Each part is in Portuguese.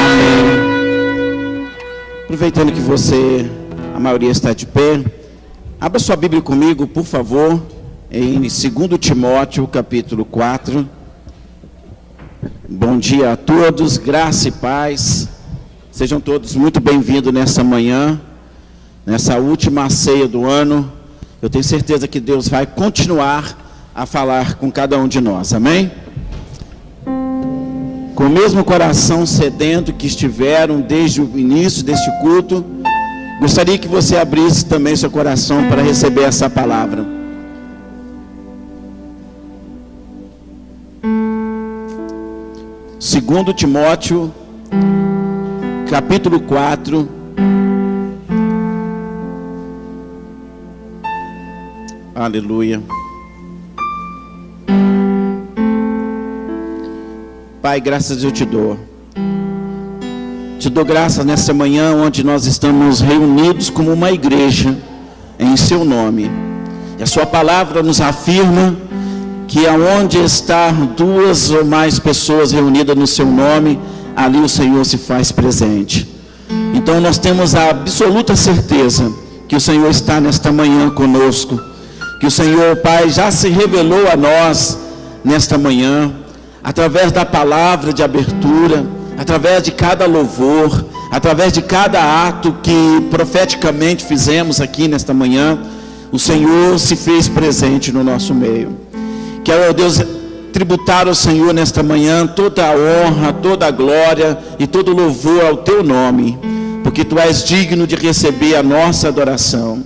Amém. Aproveitando que a maioria está de pé, abra sua Bíblia comigo, por favor, em 2 Timóteo, capítulo 4. Bom dia a todos, graça e paz. Sejam todos muito bem-vindos nessa manhã, nessa última ceia do ano. Eu tenho certeza que Deus vai continuar a falar com cada um de nós, amém? Com o mesmo coração sedento que estiveram desde o início deste culto, gostaria que você abrisse também seu coração para receber essa palavra. Segundo Timóteo, capítulo 4. Aleluia. Pai, graças eu te dou. Te dou graças nessa manhã onde nós estamos reunidos como uma igreja em seu nome. E a sua palavra nos afirma que aonde está 2 ou mais pessoas reunidas no seu nome, ali o Senhor se faz presente. Então nós temos a absoluta certeza que o Senhor está nesta manhã conosco, que o Senhor, Pai, já se revelou a nós nesta manhã, através da palavra de abertura, através de cada louvor, através de cada ato que profeticamente fizemos aqui nesta manhã, o Senhor se fez presente no nosso meio. Quero, Deus, tributar ao Senhor nesta manhã toda a honra, toda a glória e todo o louvor ao teu nome, porque tu és digno de receber a nossa adoração.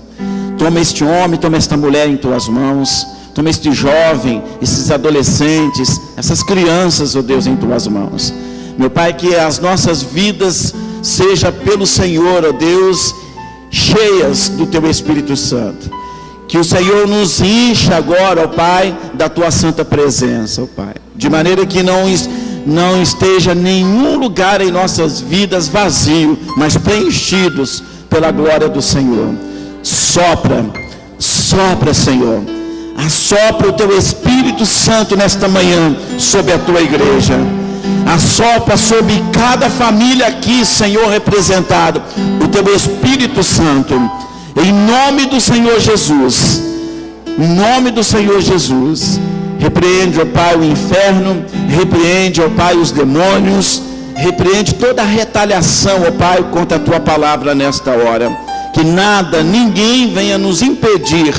Toma este homem, toma esta mulher em tuas mãos, toma este jovem, esses adolescentes, essas crianças, ó Deus, em tuas mãos. Meu Pai, que as nossas vidas sejam pelo Senhor, ó Deus, cheias do teu Espírito Santo. Que o Senhor nos encha agora, ó Pai, da tua santa presença, ó Pai. De maneira que não esteja nenhum lugar em nossas vidas vazio, mas preenchidos pela glória do Senhor. Sopra, sopra, Senhor. Assopra o teu Espírito Santo nesta manhã sobre a tua igreja. Assopra sobre cada família aqui, Senhor, representado, o teu Espírito Santo. Em nome do Senhor Jesus. Em nome do Senhor Jesus. Repreende, ó Pai, o inferno. Repreende, ó Pai, os demônios. Repreende toda a retaliação, ó Pai, contra a tua palavra nesta hora. Que nada, ninguém venha nos impedir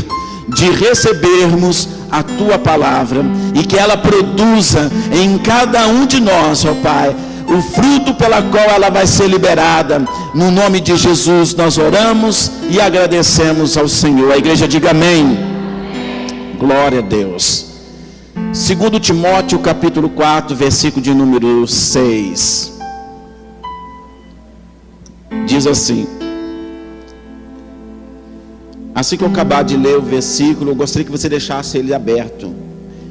de recebermos a tua palavra, e que ela produza em cada um de nós, ó Pai, o fruto pela qual ela vai ser liberada. No nome de Jesus nós oramos e agradecemos ao Senhor. A igreja diga amém. Glória a Deus. 2 Timóteo capítulo 4, versículo de número 6. Diz assim. Assim que eu acabar de ler o versículo, eu gostaria que você deixasse ele aberto,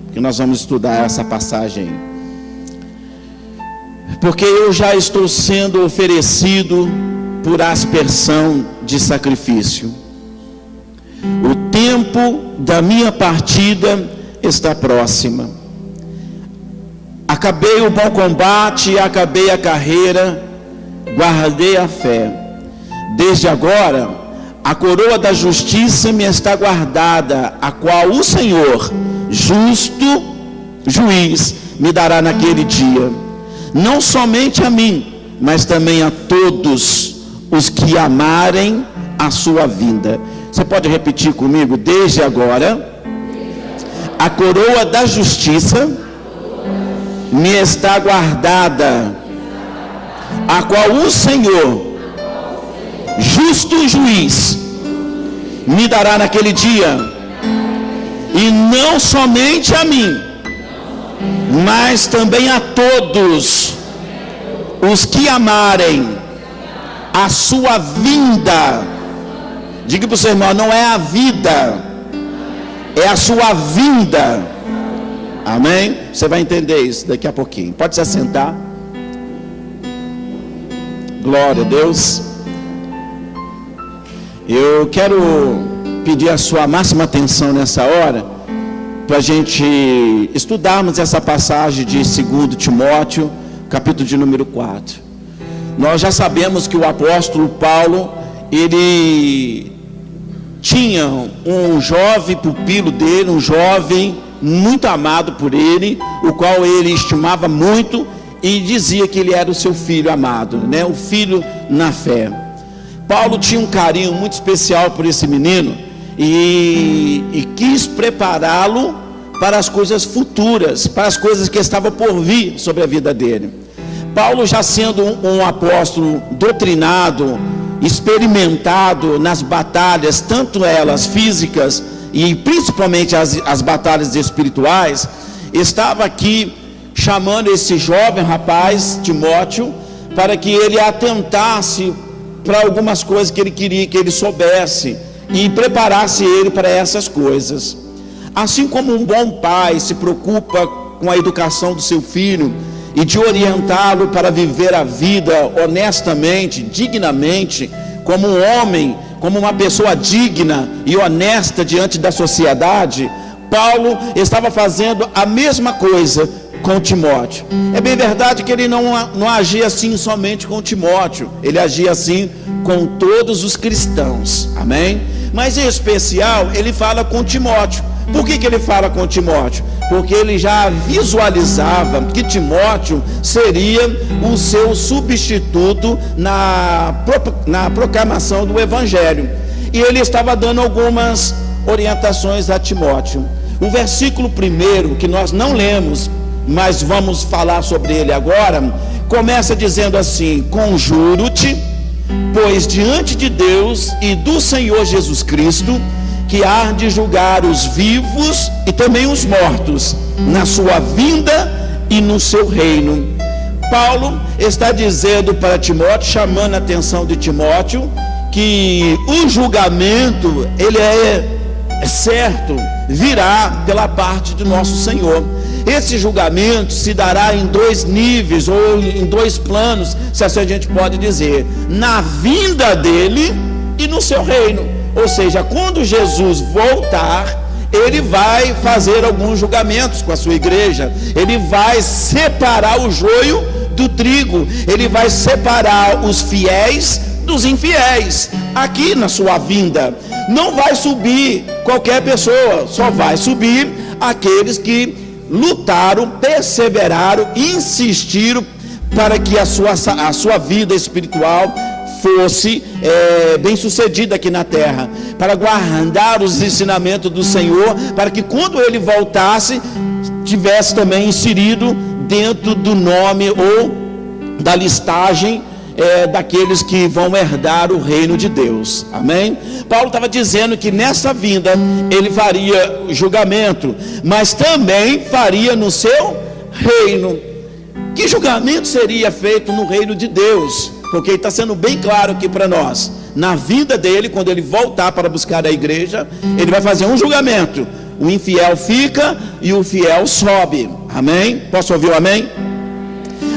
porque nós vamos estudar essa passagem. Porque eu já estou sendo oferecido por aspersão de sacrifício. O tempo da minha partida está próxima. Acabei o bom combate, acabei a carreira, guardei a fé. Desde agora, a coroa da justiça me está guardada, a qual o Senhor, justo juiz, me dará naquele dia. Não somente a mim, mas também a todos os que amarem a sua vinda. Você pode repetir comigo? Desde agora, a coroa da justiça me está guardada, a qual o Senhor, justo juiz, me dará naquele dia. E não somente a mim, mas também a todos os que amarem a sua vinda. Diga para o seu irmão, não é a vida, é a sua vinda. Amém? Você vai entender isso daqui a pouquinho. Pode se assentar. Glória a Deus. Eu quero pedir a sua máxima atenção nessa hora, para a gente estudarmos essa passagem de 2 Timóteo, capítulo de número 4. Nós já sabemos que o apóstolo Paulo, ele tinha um jovem pupilo dele, um jovem muito amado por ele, o qual ele estimava muito e dizia que ele era o seu filho amado, né? O filho na fé. Paulo tinha um carinho muito especial por esse menino e quis prepará-lo para as coisas futuras, para as coisas que estavam por vir sobre a vida dele. Paulo, já sendo um apóstolo doutrinado, experimentado nas batalhas, tanto elas físicas e principalmente as batalhas espirituais, estava aqui chamando esse jovem rapaz, Timóteo, para que ele atentasse para algumas coisas que ele queria que ele soubesse e preparasse ele para essas coisas. Assim como um bom pai se preocupa com a educação do seu filho e de orientá-lo para viver a vida honestamente, dignamente, como um homem, como uma pessoa digna e honesta diante da sociedade, Paulo estava fazendo a mesma coisa com Timóteo. É bem verdade que ele não agia assim somente com Timóteo, ele agia assim com todos os cristãos, amém? Mas em especial ele fala com Timóteo. Por que ele fala com Timóteo? Porque ele já visualizava que Timóteo seria o seu substituto na proclamação do Evangelho, e ele estava dando algumas orientações a Timóteo. O versículo 1, que nós não lemos, mas vamos falar sobre ele agora, começa dizendo assim: conjuro-te, pois diante de Deus e do Senhor Jesus Cristo, que há de julgar os vivos e também os mortos, na sua vinda e no seu reino. Paulo está dizendo para Timóteo, chamando a atenção de Timóteo, que o julgamento, ele é certo, virá pela parte de nosso Senhor. Esse julgamento se dará em 2 níveis, ou em 2 planos, se assim a gente pode dizer: na vinda dele e no seu reino. Ou seja, quando Jesus voltar, ele vai fazer alguns julgamentos com a sua igreja, ele vai separar o joio do trigo, ele vai separar os fiéis dos infiéis. Aqui na sua vinda não vai subir qualquer pessoa, só vai subir aqueles que lutaram, perseveraram, insistiram para que a sua vida espiritual fosse bem sucedida aqui na terra, para guardar os ensinamentos do Senhor, para que quando ele voltasse, tivesse também inserido dentro do nome ou da listagem daqueles que vão herdar o reino de Deus, amém? Paulo estava dizendo que nessa vinda ele faria julgamento, mas também faria no seu reino. Que julgamento seria feito no reino de Deus? Porque está sendo bem claro aqui para nós, na vinda dele, quando ele voltar para buscar a igreja, ele vai fazer um julgamento. O infiel fica e o fiel sobe, amém? Posso ouvir um amém?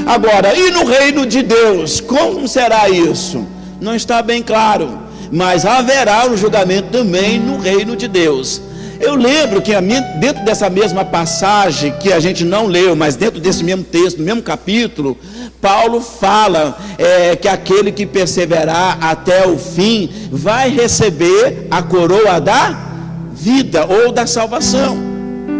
Agora, e no reino de Deus, como será isso? Não está bem claro, mas haverá um julgamento também no reino de Deus. Eu lembro que dentro dessa mesma passagem, que a gente não leu, mas dentro desse mesmo texto, no mesmo capítulo, Paulo fala que aquele que perseverar até o fim vai receber a coroa da vida ou da salvação,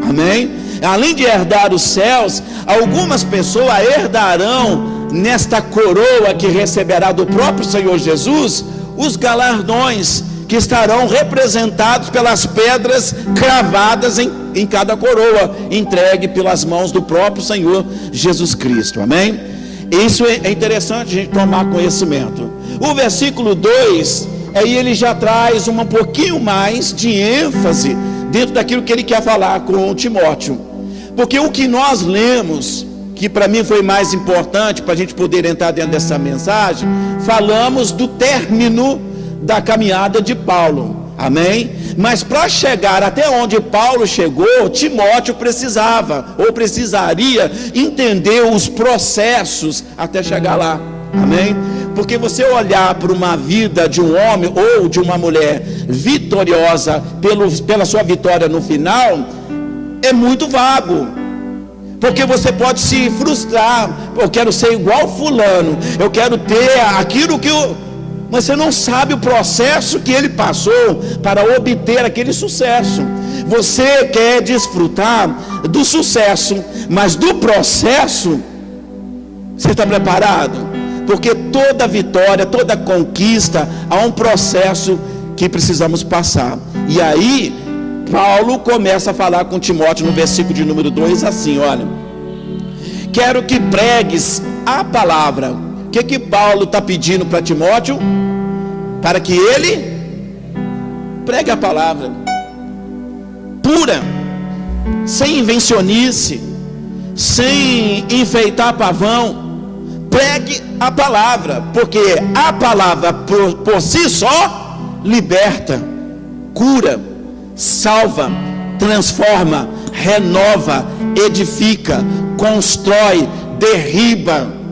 amém? Além de herdar os céus, algumas pessoas herdarão nesta coroa que receberá do próprio Senhor Jesus os galardões que estarão representados pelas pedras cravadas em cada coroa, entregue pelas mãos do próprio Senhor Jesus Cristo, amém? Isso é interessante a gente tomar conhecimento. O versículo 2, aí ele já traz um pouquinho mais de ênfase dentro daquilo que ele quer falar com Timóteo, porque o que nós lemos, que para mim foi mais importante para a gente poder entrar dentro dessa mensagem, falamos do término da caminhada de Paulo, amém? Mas para chegar até onde Paulo chegou, Timóteo precisava, ou precisaria, entender os processos até chegar lá, amém? Porque você olhar para uma vida de um homem ou de uma mulher vitoriosa pela sua vitória no final, é muito vago, porque você pode se frustrar. Eu quero ser igual fulano, eu quero ter aquilo que eu... Mas você não sabe o processo que ele passou para obter aquele sucesso. Você quer desfrutar do sucesso, mas do processo, você está preparado? Porque toda vitória, toda conquista, há um processo que precisamos passar. E aí, Paulo começa a falar com Timóteo no versículo de número 2 assim, olha: quero que pregues a palavra. O que Paulo está pedindo para Timóteo? Para que ele pregue a palavra pura, sem invencionice, sem enfeitar pavão. Pregue a palavra, porque a palavra por si só liberta, cura, salva, transforma, renova, edifica, constrói, derriba.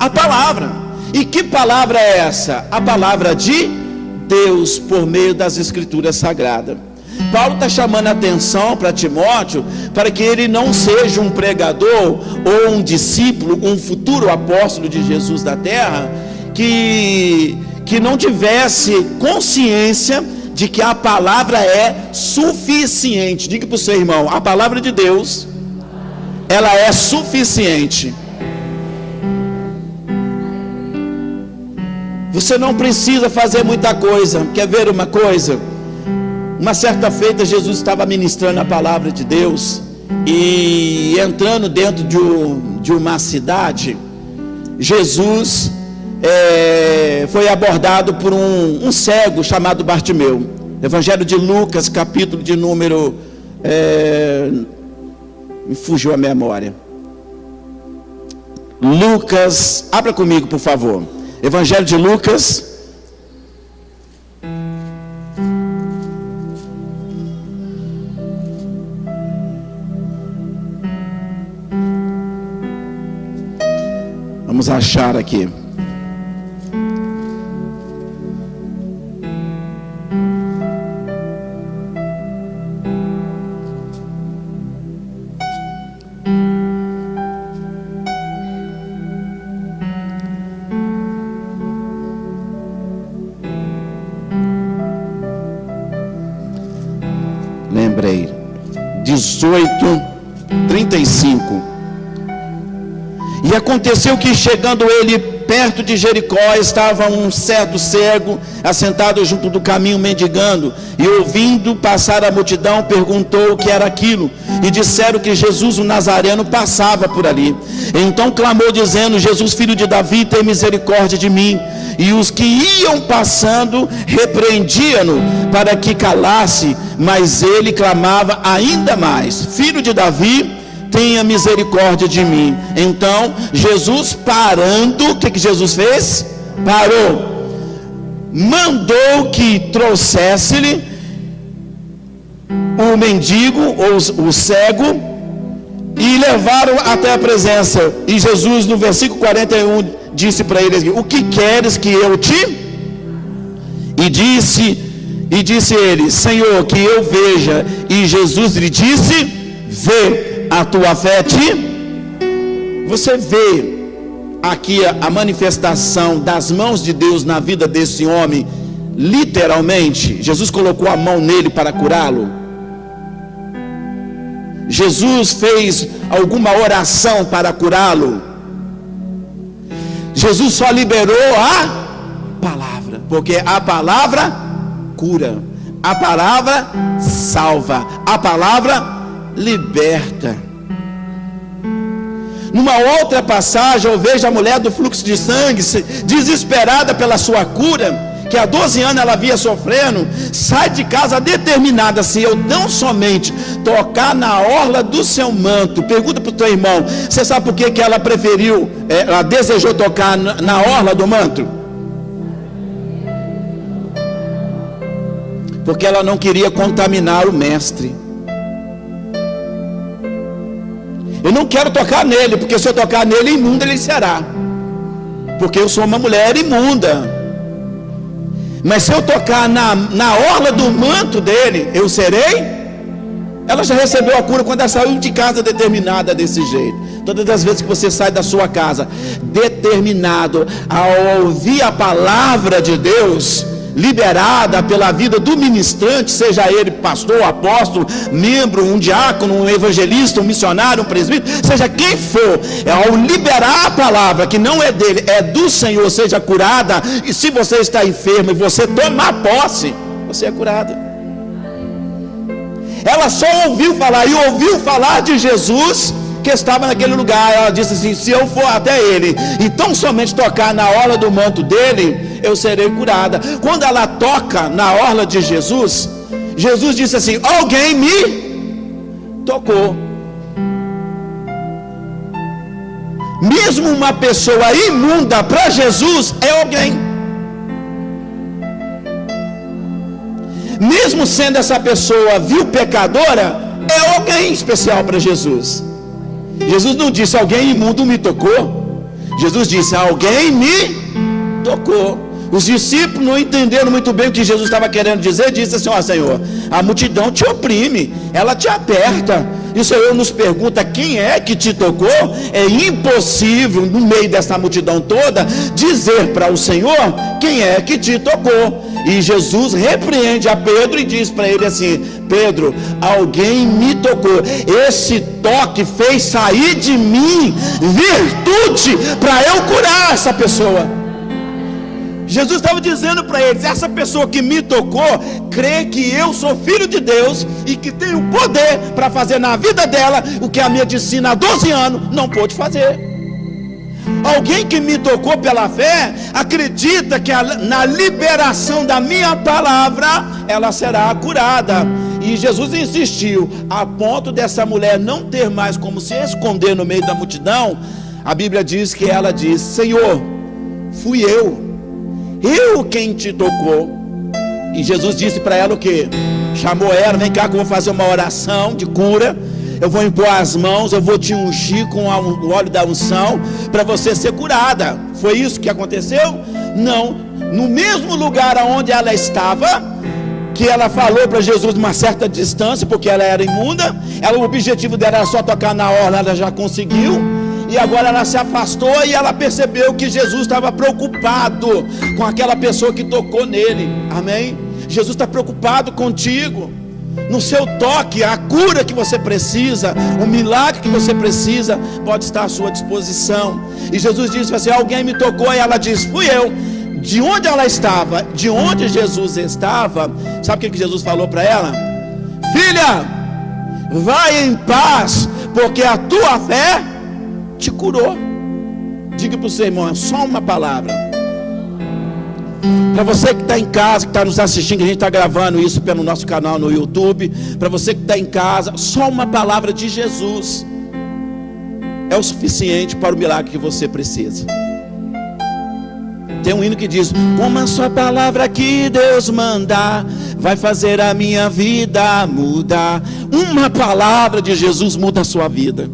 A palavra. E que palavra é essa? A palavra de Deus, por meio das Escrituras Sagradas. Paulo está chamando a atenção para Timóteo, para que ele não seja um pregador ou um discípulo, um futuro apóstolo de Jesus da terra, que não tivesse consciência de que a palavra é suficiente. Diga para o seu irmão: a palavra de Deus, ela é suficiente. Você não precisa fazer muita coisa. Quer ver uma coisa? Uma certa feita, Jesus estava ministrando a palavra de Deus, e entrando dentro de uma cidade, Jesus foi abordado por um cego chamado Bartimeu. Evangelho de Lucas, capítulo de número... me fugiu a memória. Lucas, abra comigo, por favor. Evangelho de Lucas, vamos achar aqui. Lembrei, 18:35. E aconteceu que, chegando ele perto de Jericó, estava um certo cego assentado junto do caminho mendigando, e ouvindo passar a multidão, perguntou o que era aquilo, e disseram que Jesus o Nazareno passava por ali. Então clamou dizendo: Jesus, filho de Davi, tem misericórdia de mim. E os que iam passando repreendiam-no para que calasse, mas ele clamava ainda mais: Filho de Davi, tenha misericórdia de mim. Então Jesus, parando, o que Jesus fez? Parou, mandou que trouxesse-lhe o mendigo, ou o cego, e levaram até a presença. E Jesus, no versículo 41, disse para ele: o que queres que eu te... E disse ele: Senhor, que eu veja. E Jesus lhe disse: vê, a tua fé te... Você vê aqui a manifestação das mãos de Deus na vida desse homem, literalmente. Jesus colocou a mão nele para curá-lo. Jesus fez alguma oração para curá-lo. Jesus só liberou a palavra, porque a palavra cura, a palavra salva, a palavra liberta. Numa outra passagem, eu vejo a mulher do fluxo de sangue, desesperada pela sua cura, que há 12 anos ela via sofrendo, sai de casa determinada: se eu não somente tocar na orla do seu manto. Pergunta para o teu irmão: você sabe por que ela preferiu, ela desejou tocar na orla do manto? Porque ela não queria contaminar o mestre. Eu não quero tocar nele, porque se eu tocar nele, imunda ele será, porque eu sou uma mulher imunda. Mas se eu tocar na orla do manto dele, eu serei Ela já recebeu a cura quando ela saiu de casa determinada desse jeito. Todas as vezes que você sai da sua casa determinado a ouvir a palavra de Deus, liberada pela vida do ministrante, seja ele pastor, apóstolo, membro, um diácono, um evangelista, um missionário, um presbítero, seja quem for, ao liberar a palavra que não é dele, é do Senhor, seja curada. E se você está enfermo e você tomar posse, você é curada. Ela só ouviu falar, e ouviu falar de Jesus que estava naquele lugar. Ela disse assim: se eu for até ele, então somente tocar na orla do manto dele, eu serei curada. Quando ela toca na orla de Jesus, Jesus disse assim: alguém me tocou. Mesmo uma pessoa imunda, para Jesus é alguém. Mesmo sendo essa pessoa vil, pecadora, é alguém especial para Jesus. Jesus não disse: alguém imundo me tocou. Jesus disse: alguém me tocou. Os discípulos, não entendendo muito bem o que Jesus estava querendo dizer, disse assim: ó Senhor, a multidão te oprime, ela te aperta. E o Senhor nos pergunta: quem é que te tocou? É impossível, no meio dessa multidão toda, dizer para o Senhor quem é que te tocou. E Jesus repreende a Pedro e diz para ele assim: Pedro, alguém me tocou. Esse toque fez sair de mim virtude para eu curar essa pessoa. Jesus estava dizendo para eles: essa pessoa que me tocou crê que eu sou filho de Deus e que tenho poder para fazer na vida dela o que a medicina há 12 anos não pôde fazer. Alguém que me tocou pela fé acredita que na liberação da minha palavra ela será curada. E Jesus insistiu, a ponto dessa mulher não ter mais como se esconder no meio da multidão. A Bíblia diz que ela disse: Senhor, fui eu quem te tocou. E Jesus disse para ela o que? Chamou ela: vem cá que eu vou fazer uma oração de cura, eu vou impor as mãos, eu vou te ungir com o óleo da unção para você ser curada. Foi isso que aconteceu? Não. No mesmo lugar onde ela estava, que ela falou para Jesus de uma certa distância, porque ela era imunda, o objetivo dela era só tocar na orla, ela já conseguiu. E agora ela se afastou e ela percebeu que Jesus estava preocupado com aquela pessoa que tocou nele. Amém? Jesus está preocupado contigo. No seu toque, a cura que você precisa, o milagre que você precisa, pode estar à sua disposição. E Jesus disse assim: alguém me tocou. E ela disse: fui eu. De onde ela estava, de onde Jesus estava, sabe o que Jesus falou para ela? Filha, vai em paz, porque a tua fé te curou. Diga para o seu irmão, só uma palavra. Para você que está em casa, que está nos assistindo, que a gente está gravando isso pelo nosso canal no YouTube. Para você que está em casa, só uma palavra de Jesus é o suficiente para o milagre que você precisa. Tem um hino que diz: uma só palavra que Deus mandar vai fazer a minha vida mudar. Uma palavra de Jesus muda a sua vida.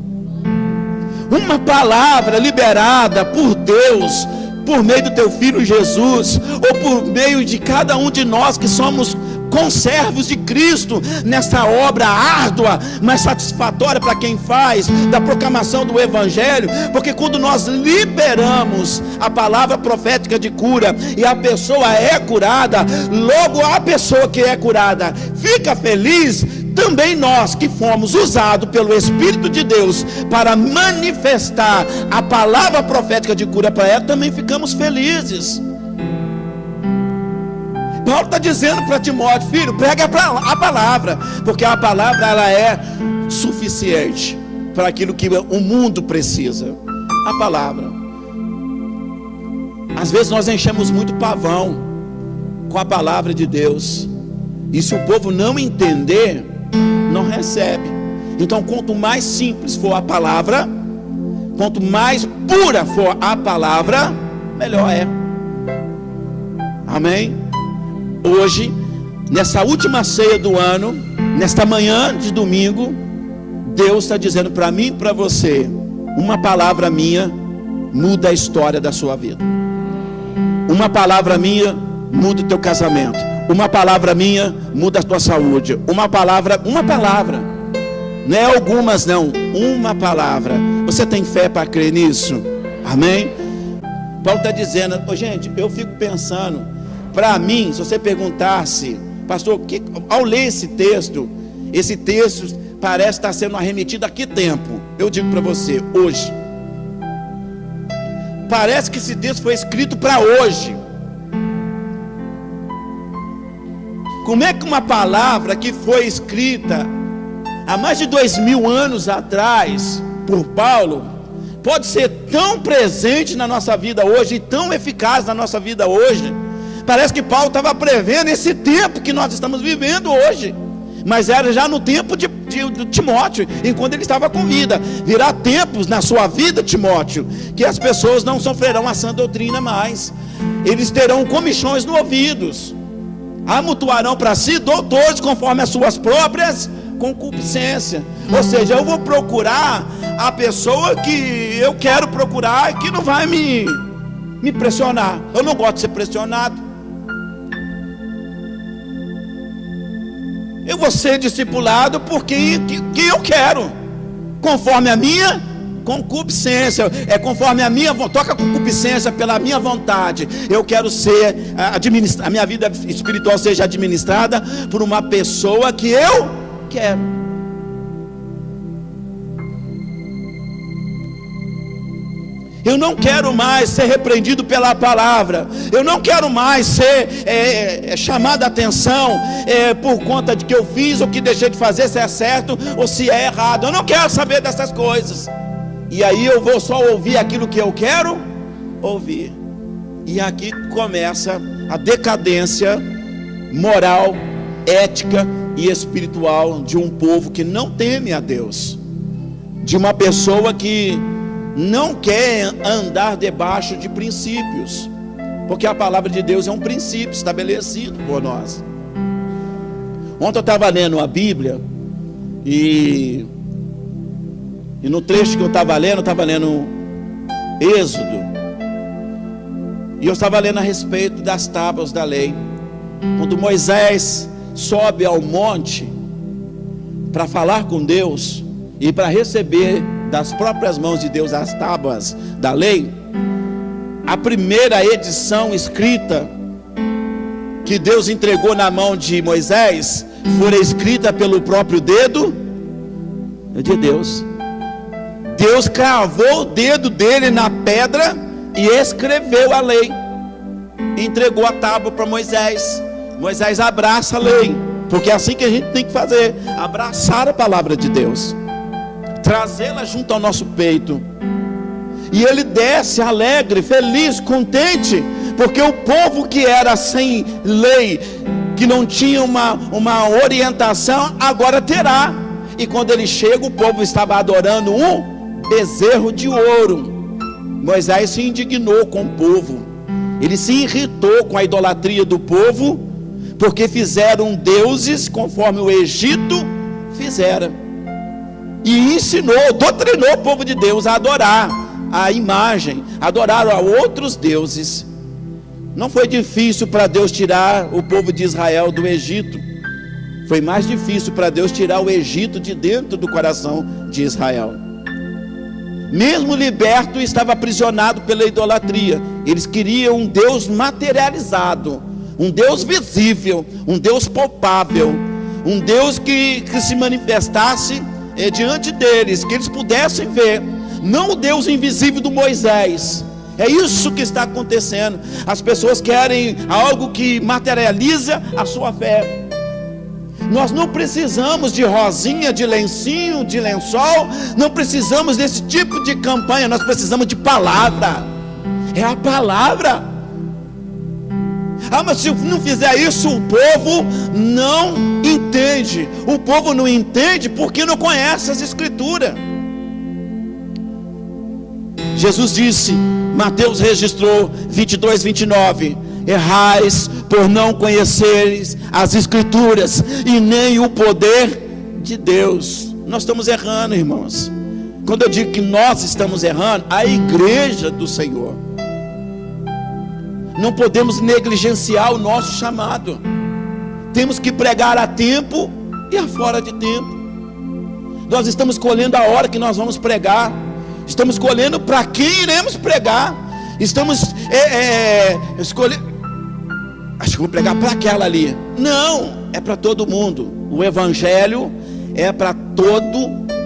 Uma palavra liberada por Deus, por meio do teu filho Jesus, ou por meio de cada um de nós que somos conservos de Cristo nessa obra árdua, mas satisfatória para quem faz, da proclamação do Evangelho. Porque quando nós liberamos a palavra profética de cura e a pessoa é curada, logo a pessoa que é curada fica feliz, também nós que fomos usados pelo Espírito de Deus para manifestar a palavra profética de cura para ela, também ficamos felizes. Paulo está dizendo para Timóteo: filho, prega a palavra, porque a palavra ela é suficiente para aquilo que o mundo precisa. A palavra. Às vezes nós enchemos muito pavão com a palavra de Deus, e se o povo não entender, não recebe. Então, quanto mais simples for a palavra, quanto mais pura for a palavra, melhor é. Amém? Hoje, nessa última ceia do ano, nesta manhã de domingo, Deus está dizendo para mim e para você: uma palavra minha muda a história da sua vida. Uma palavra minha muda o teu casamento. Uma palavra minha muda a tua saúde. Uma palavra. Não é algumas não, uma palavra. Você tem fé para crer nisso? Amém? Paulo está dizendo, gente, eu fico pensando, para mim, se você perguntasse, pastor, ao ler esse texto parece estar sendo arremetido a que tempo? Eu digo para você, hoje. Parece que esse texto foi escrito para hoje. Como é que uma palavra que foi escrita há mais de 2000 anos atrás por Paulo pode ser tão presente na nossa vida hoje e tão eficaz na nossa vida hoje? Parece que Paulo estava prevendo esse tempo que nós estamos vivendo hoje, mas era já no tempo de Timóteo, enquanto ele estava com vida. Virá tempos na sua vida, Timóteo, que as pessoas não sofrerão a sã doutrina mais, eles terão comichões no ouvidos, amontoarão para si doutores conforme as suas próprias concupiscências. Ou seja, eu vou procurar a pessoa que eu quero procurar e que não vai me pressionar. Eu não gosto de ser pressionado. Eu vou ser discipulado porque que eu quero, conforme a minha concupiscência, conforme a minha vontade. Toca a concupiscência pela minha vontade. Eu quero ser a minha vida espiritual seja administrada por uma pessoa que eu quero. Eu não quero mais ser repreendido pela palavra. Eu não quero mais ser chamado a atenção por conta de que eu fiz ou que deixei de fazer, se é certo ou se é errado. Eu não quero saber dessas coisas. E aí eu vou só ouvir aquilo que eu quero ouvir. E aqui começa a decadência moral, ética e espiritual de um povo que não teme a Deus, de uma pessoa que não quer andar debaixo de princípios, porque a palavra de Deus é um princípio estabelecido por nós. Ontem eu estava lendo a Bíblia e no trecho que eu estava lendo Êxodo, e eu estava lendo a respeito das tábuas da lei. Quando Moisés sobe ao monte para falar com Deus e para receber das próprias mãos de Deus as tábuas da lei, a primeira edição escrita que Deus entregou na mão de Moisés foi escrita pelo próprio dedo de Deus. Deus cravou o dedo dele na pedra e escreveu a lei, entregou a tábua para Moisés. Moisés abraça a lei, porque é assim que a gente tem que fazer, abraçar a palavra de Deus, trazê-la junto ao nosso peito. E ele desce alegre, feliz, contente, porque o povo que era sem lei, que não tinha uma orientação, agora terá. E quando ele chega, o povo estava adorando um bezerro de ouro. Moisés se indignou com o povo, ele se irritou com a idolatria do povo, porque fizeram deuses conforme o Egito fizera, e ensinou, doutrinou o povo de Deus a adorar a imagem, adorar a outros deuses. Não foi difícil para Deus tirar o povo de Israel do Egito, foi mais difícil para Deus tirar o Egito de dentro do coração de Israel. Mesmo liberto, estava aprisionado pela idolatria. Eles queriam um Deus materializado, um Deus visível, um Deus palpável, um Deus que se manifestasse diante deles, que eles pudessem ver, não o Deus invisível do Moisés. É isso que está acontecendo. As pessoas querem algo que materializa a sua fé. Nós não precisamos de rosinha, de lencinho, de lençol, não precisamos desse tipo de campanha, nós precisamos de palavra. É a palavra. Mas se não fizer isso, o povo não entende. O povo não entende porque não conhece as escrituras. Jesus disse, Mateus registrou 22, 29: errais por não conheceres as escrituras e nem o poder de Deus. Nós estamos errando, irmãos. Quando eu digo que nós estamos errando, a igreja do Senhor, não podemos negligenciar o nosso chamado. Temos que pregar a tempo e a fora de tempo. Nós estamos escolhendo a hora que nós vamos pregar. Estamos escolhendo para quem iremos pregar. Estamos escolhendo. Acho que vou pregar para aquela ali. Não, é para todo mundo. O evangelho é para todo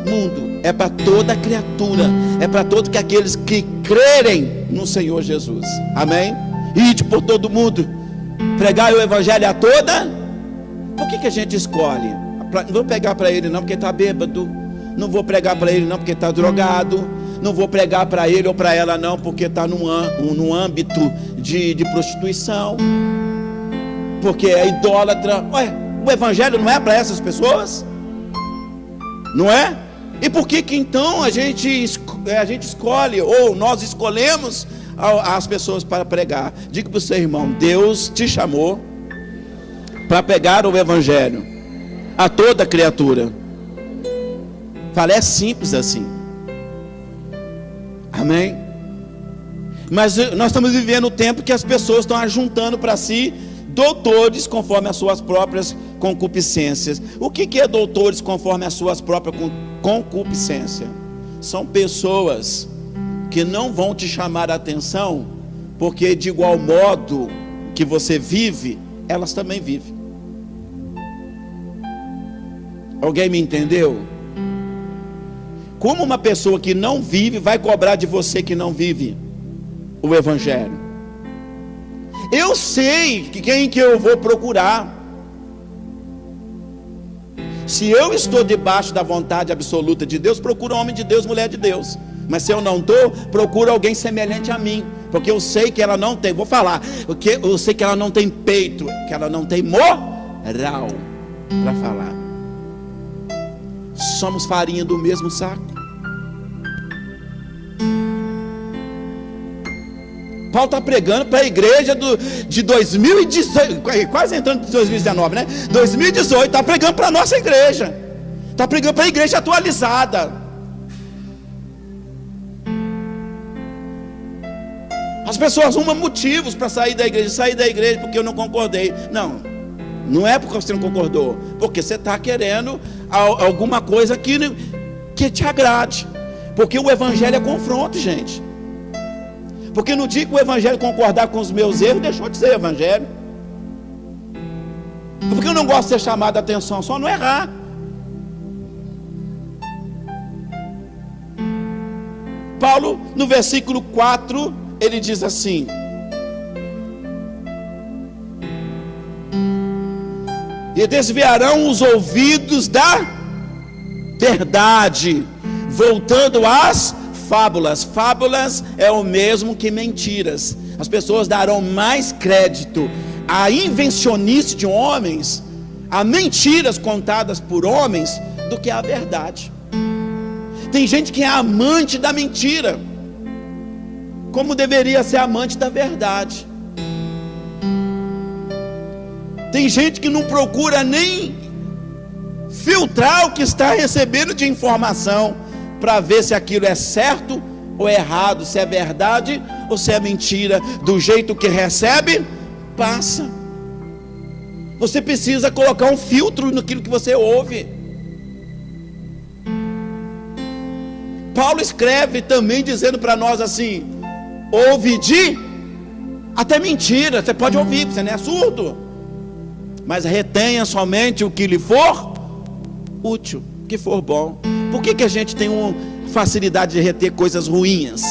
mundo, é para toda criatura, é para todos aqueles que crerem no Senhor Jesus. Amém? Ide por todo mundo, pregar o evangelho a toda. Por que a gente escolhe? Não vou pregar para ele não porque está bêbado, não vou pregar para ele não porque está drogado, não vou pregar para ele ou para ela não porque está num âmbito de prostituição, porque é idólatra. Ué, o evangelho não é para essas pessoas? Não é? E por que então a gente escolhe, ou nós escolhemos as pessoas para pregar? Diga para o seu irmão: Deus te chamou para pregar o evangelho a toda criatura. Fala, é simples assim. Amém? Mas nós estamos vivendo o tempo que as pessoas estão ajuntando para si doutores conforme as suas próprias concupiscências. O que é doutores conforme as suas próprias concupiscências? São pessoas que não vão te chamar a atenção, porque de igual modo que você vive, elas também vivem. Alguém me entendeu? Como uma pessoa que não vive vai cobrar de você que não vive o evangelho? Eu sei quem que eu vou procurar. Se eu estou debaixo da vontade absoluta de Deus, procuro homem de Deus, mulher de Deus. Mas se eu não estou, procuro alguém semelhante a mim, porque eu sei que ela não tem, vou falar, porque eu sei que ela não tem peito, que ela não tem moral para falar. Somos farinha do mesmo saco. Paulo está pregando para a igreja de 2018, quase entrando em 2019, né? 2018, está pregando para a nossa igreja, está pregando para a igreja atualizada. As pessoas arrumam motivos para sair da igreja porque eu não concordei. Não é porque você não concordou, porque você está querendo alguma coisa que te agrade, porque o evangelho é confronto, gente. Porque no dia que o evangelho concordar com os meus erros, deixou de ser evangelho. Porque eu não gosto de ser chamado a atenção, só não errar. Paulo, no versículo 4, ele diz assim: e desviarão os ouvidos da verdade, voltando às fábulas. Fábulas é o mesmo que mentiras. As pessoas darão mais crédito à invencionice de homens, a mentiras contadas por homens, do que à verdade. Tem gente que é amante da mentira, como deveria ser amante da verdade. Tem gente que não procura nem filtrar o que está recebendo de informação, para ver se aquilo é certo ou errado, se é verdade ou se é mentira. Do jeito que recebe, passa. Você precisa colocar um filtro naquilo que você ouve. Paulo escreve também dizendo para nós assim: ouve de até mentira. Você pode ouvir, você não é surdo, mas retenha somente o que lhe for útil, que for bom. Por que a gente tem uma facilidade de reter coisas ruins?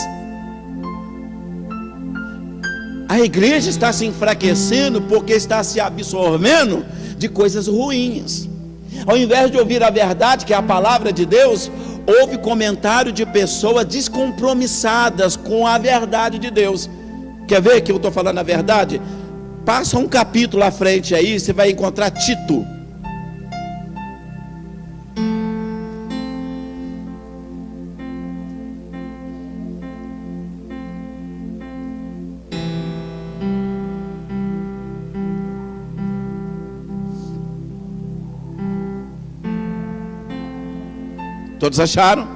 A igreja está se enfraquecendo porque está se absorvendo de coisas ruins. Ao invés de ouvir a verdade, que é a palavra de Deus, ouve comentário de pessoas descompromissadas com a verdade de Deus. Quer ver que eu estou falando a verdade? Passa um capítulo à frente aí, você vai encontrar Tito. Todos acharam?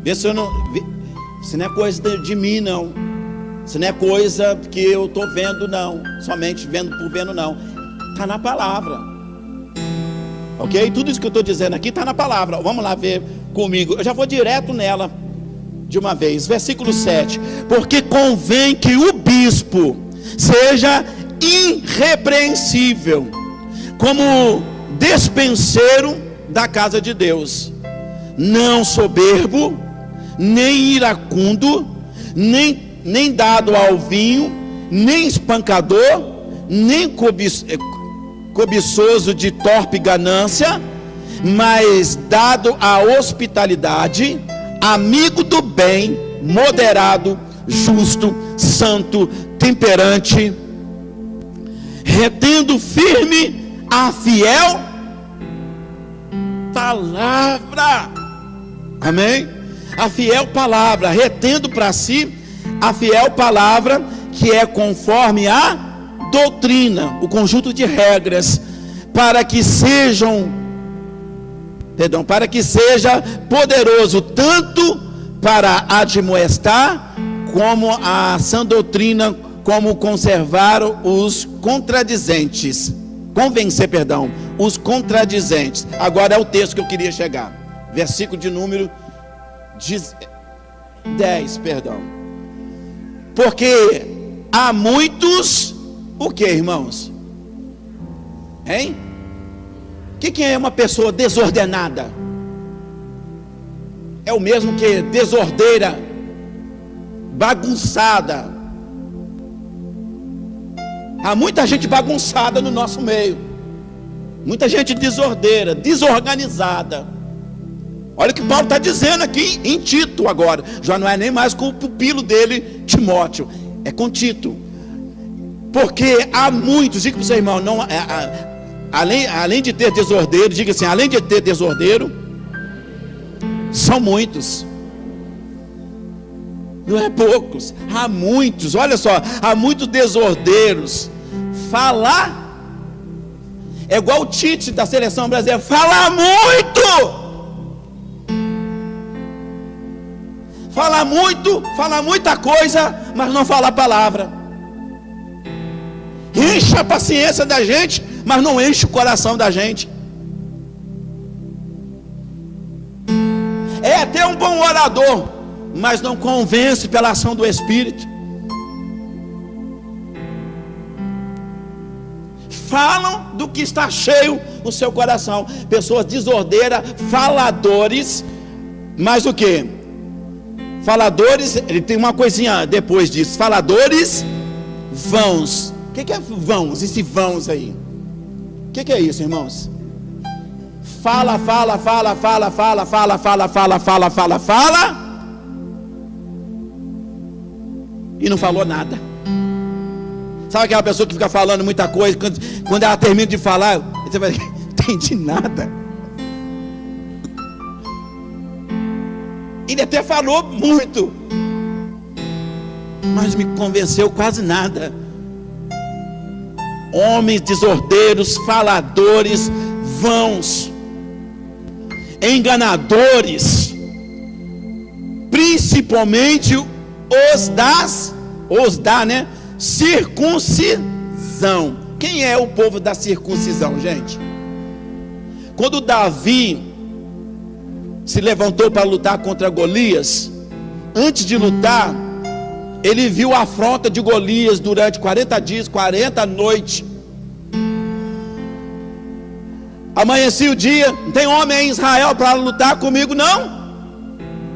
Vê se eu não. Se não é coisa de mim, não. Isso não é coisa que eu estou vendo, não. Somente vendo por vendo, não. Está na palavra. Ok? Tudo isso que eu estou dizendo aqui está na palavra. Vamos lá ver comigo. Eu já vou direto nela de uma vez. Versículo 7. Porque convém que o bispo seja irrepreensível, como despenseiro da casa de Deus, não soberbo, nem iracundo, nem dado ao vinho, nem espancador, nem cobiçoso de torpe ganância, mas dado à hospitalidade, amigo do bem, moderado, justo, santo, temperante, retendo firme a fiel palavra. Amém? A fiel palavra, retendo para si a fiel palavra, que é conforme a doutrina, o conjunto de regras, para que seja poderoso tanto para admoestar, como a sã doutrina, como conservar os contradizentes, os contradizentes. Agora é o texto que eu queria chegar, versículo de número 10, porque há muitos, o que, irmãos? Hein? O que é uma pessoa desordenada? É o mesmo que desordeira, bagunçada. Há muita gente bagunçada no nosso meio, muita gente desordeira, desorganizada. Olha o que Paulo está dizendo aqui em Tito agora. Já não é nem mais com o pupilo dele, Timóteo, é com Tito. Porque há muitos, diga para o seu irmão, não, além de ter desordeiro, diga assim, além de ter desordeiro, são muitos. Não é poucos, há muitos, olha só, há muitos desordeiros. Falar é igual o Tite da seleção brasileira, fala muito. Fala muito, fala muita coisa, mas não fala a palavra. Enche a paciência da gente, mas não enche o coração da gente. É até um bom orador, mas não convence pela ação do Espírito. Falam do que está cheio o seu coração. Pessoas desordeiras, faladores, mas o que? Faladores, ele tem uma coisinha depois disso. Faladores vãos. O que é vãos? Esse vãos aí. O que é isso, irmãos? Fala. E não falou nada. Sabe aquela pessoa que fica falando muita coisa, quando ela termina de falar, você vai, não entendi nada. Ele até falou muito, mas me convenceu quase nada. Homens desordeiros, faladores, vãos, enganadores, principalmente os da circuncisão. Quem é o povo da circuncisão, gente? Quando Davi se levantou para lutar contra Golias, antes de lutar, ele viu a afronta de Golias durante 40 dias, 40 noites. Amanhecia o dia, não tem homem em Israel para lutar comigo, não.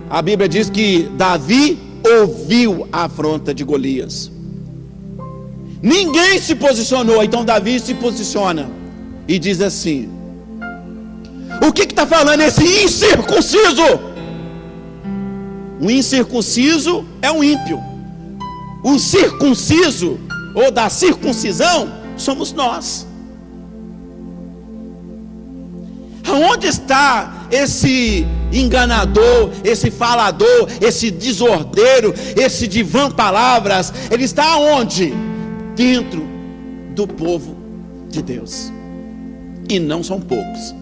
A Bíblia diz que Davi ouviu a afronta de Golias. Ninguém se posicionou, então Davi se posiciona e diz assim: o que está falando esse incircunciso? O incircunciso é um ímpio. O circunciso, ou da circuncisão, somos nós. Aonde está esse enganador, esse falador, esse desordeiro, esse de vã palavras? Ele está aonde? Dentro do povo de Deus. E não são poucos,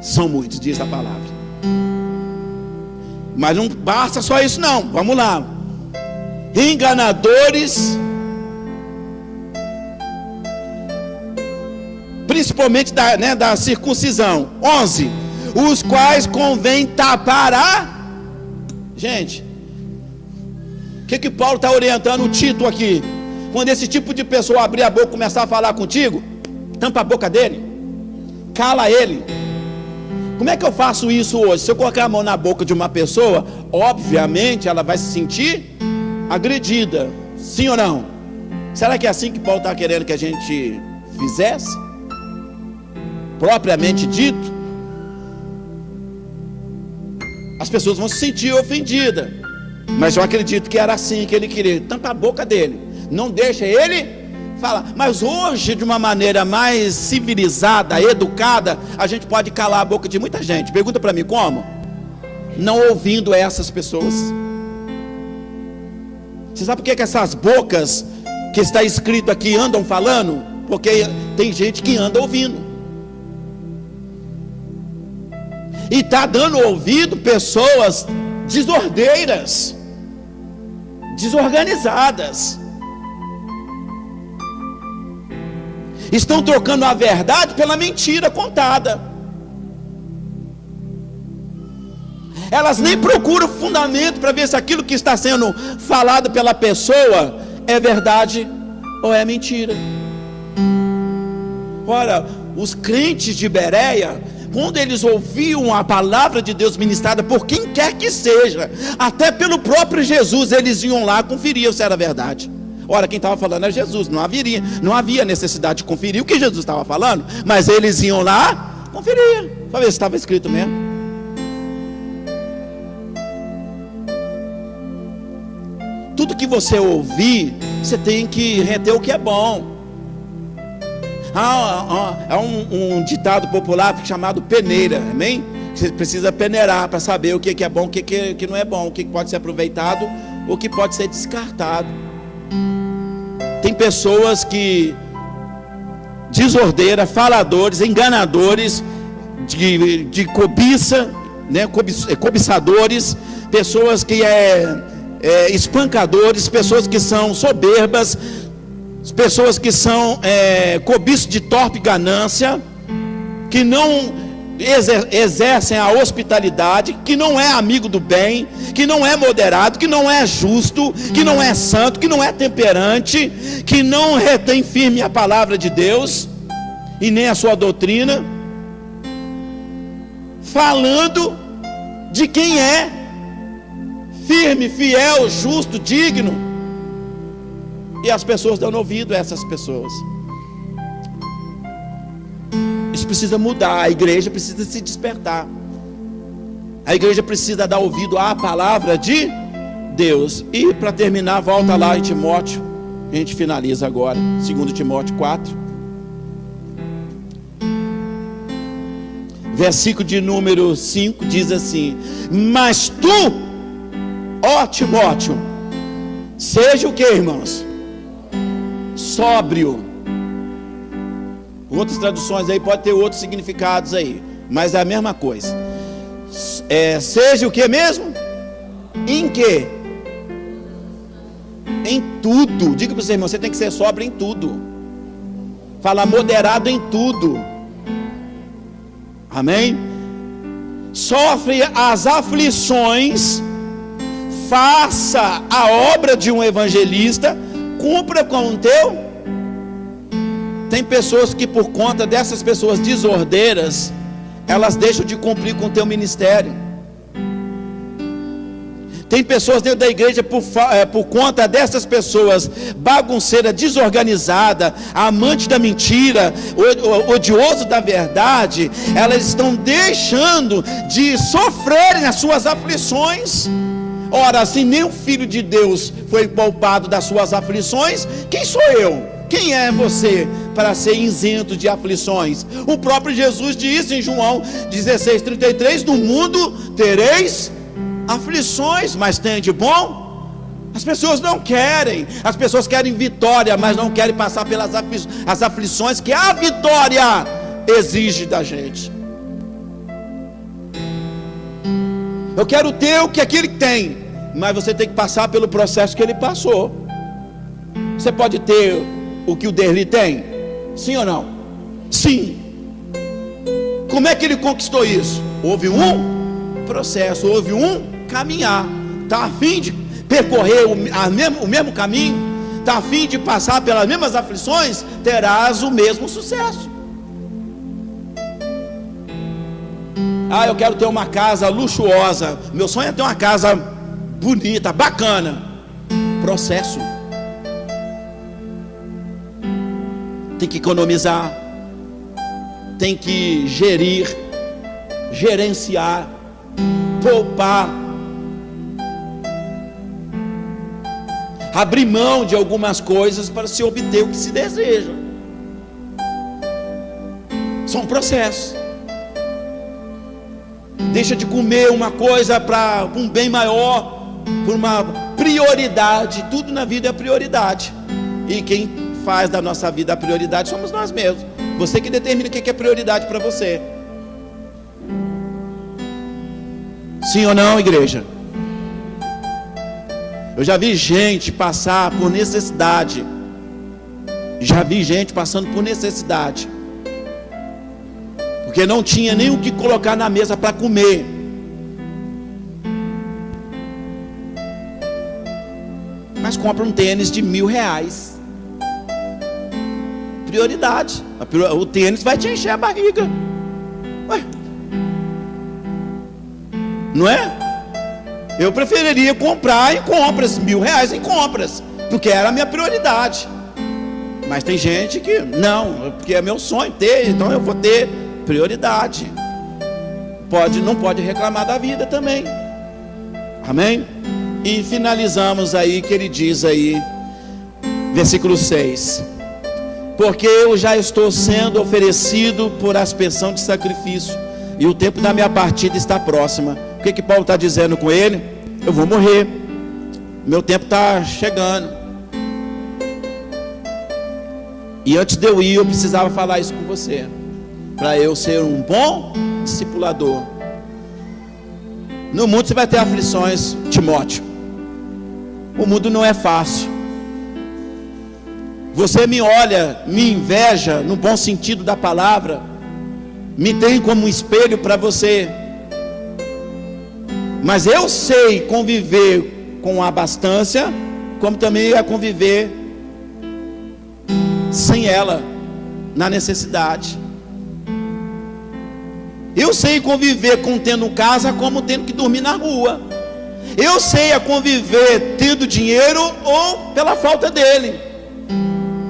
são muitos, diz a palavra. Mas não basta só isso não, vamos lá. enganadores, principalmente da circuncisão. 11, os quais convém tapar a... Gente, o que Paulo está orientando o Tito aqui? Quando esse tipo de pessoa abrir a boca e começar a falar contigo, tampa a boca dele, cala ele. Como é que eu faço isso hoje? Se eu colocar a mão na boca de uma pessoa, obviamente ela vai se sentir agredida, sim ou não? Será que é assim que Paulo está querendo que a gente fizesse? Propriamente dito, as pessoas vão se sentir ofendidas, mas eu acredito que era assim que ele queria. Tampa a boca dele, não deixa ele falar. Mas hoje, de uma maneira mais civilizada, educada, a gente pode calar a boca de muita gente. Pergunta para mim como? Não ouvindo essas pessoas. Você sabe por que essas bocas que está escrito aqui andam falando? Porque tem gente que anda ouvindo e está dando ouvido pessoas desordeiras, desorganizadas. Estão trocando a verdade pela mentira contada. Elas nem procuram fundamento para ver se aquilo que está sendo falado pela pessoa é verdade ou é mentira. Ora, os crentes de Bereia, quando eles ouviam a palavra de Deus ministrada por quem quer que seja, até pelo próprio Jesus, eles iam lá conferir se era verdade. Ora, quem estava falando era Jesus, não havia necessidade de conferir o que Jesus estava falando, mas eles iam lá conferir, para ver se estava escrito mesmo. Tudo que você ouvir, você tem que reter o que é bom. Há um ditado popular chamado peneira, amém? Você precisa peneirar para saber o que é bom, o que não é bom, o que pode ser aproveitado, o que pode ser descartado. Tem pessoas que desordeiras, faladores, enganadores, de cobiça, né? Cobiçadores, pessoas que espancadores, pessoas que são soberbas, pessoas que são cobiços de torpe ganância, que não exercem a hospitalidade, que não é amigo do bem, que não é moderado, que não é justo, que não é santo, que não é temperante, que não retém firme a palavra de Deus e nem a sua doutrina, falando de quem é firme, fiel, justo, digno, e as pessoas dando ouvido a essas pessoas. Isso precisa mudar. A igreja precisa se despertar. A igreja precisa dar ouvido à palavra de Deus. E para terminar, volta lá em Timóteo. A gente finaliza agora, 2 Timóteo 4, versículo de número 5, diz assim: mas tu, ó Timóteo, seja o que, irmãos? Sóbrio. Outras traduções aí pode ter outros significados aí, mas é a mesma coisa. Seja o que mesmo? Em que? Em tudo. Diga para você, irmão, você tem que ser sóbrio em tudo. Fala moderado em tudo. Amém? Sofre as aflições, faça a obra de um evangelista, cumpra com o teu. Tem pessoas que, por conta dessas pessoas desordeiras, elas deixam de cumprir com o teu ministério. Tem pessoas dentro da igreja, por conta dessas pessoas bagunceira, desorganizada, amante da mentira, odioso da verdade, elas estão deixando de sofrerem as suas aflições. Ora, se nem o Filho de Deus foi poupado das suas aflições, quem sou eu? Quem é você para ser isento de aflições? O próprio Jesus disse em João 16:33: no mundo tereis aflições, mas tem de bom. As pessoas não querem, as pessoas querem vitória, mas não querem passar pelas as aflições que a vitória exige da gente. Eu quero ter o que aquele tem, mas você tem que passar pelo processo que ele passou. Você pode ter o que o Derli tem? Sim ou não? Sim. Como é que ele conquistou isso? Houve um processo, houve um caminhar. Está a fim de percorrer o mesmo caminho? Está a fim de passar pelas mesmas aflições? Terás o mesmo sucesso. Eu quero ter uma casa luxuosa. Meu sonho é ter uma casa bonita, bacana. Processo. Tem que economizar, tem que gerenciar, poupar, abrir mão de algumas coisas para se obter o que se deseja. São processos. Deixa de comer uma coisa para um bem maior, por uma prioridade. Tudo na vida é prioridade. E quem faz da nossa vida a prioridade somos nós mesmos. Você que determina o que é prioridade para você. Sim ou não, igreja? Eu já vi gente passar por necessidade. Já vi gente passando por necessidade, porque não tinha nem o que colocar na mesa para comer. Mas compra um tênis de R$1.000. Prioridade. O tênis vai te encher a barriga. Ué, não é? Eu preferiria comprar em compras, R$1.000 em compras, porque era a minha prioridade. Mas tem gente que não, porque é meu sonho ter, então eu vou ter prioridade. Não pode reclamar da vida também. Amém? E finalizamos aí que ele diz aí, versículo 6: porque eu já estou sendo oferecido por aspersão de sacrifício, e o tempo da minha partida está próxima. O que Paulo está dizendo com ele? Eu vou morrer, meu tempo está chegando. E antes de eu ir, eu precisava falar isso com você, para eu ser um bom discipulador. No mundo você vai ter aflições, Timóteo. O mundo não é fácil. Você me olha, me inveja, no bom sentido da palavra, me tem como um espelho para você. Mas eu sei conviver com a abastância, como também a conviver sem ela, na necessidade. Eu sei conviver com tendo casa, como tendo que dormir na rua. Eu sei a conviver tendo dinheiro ou pela falta dele.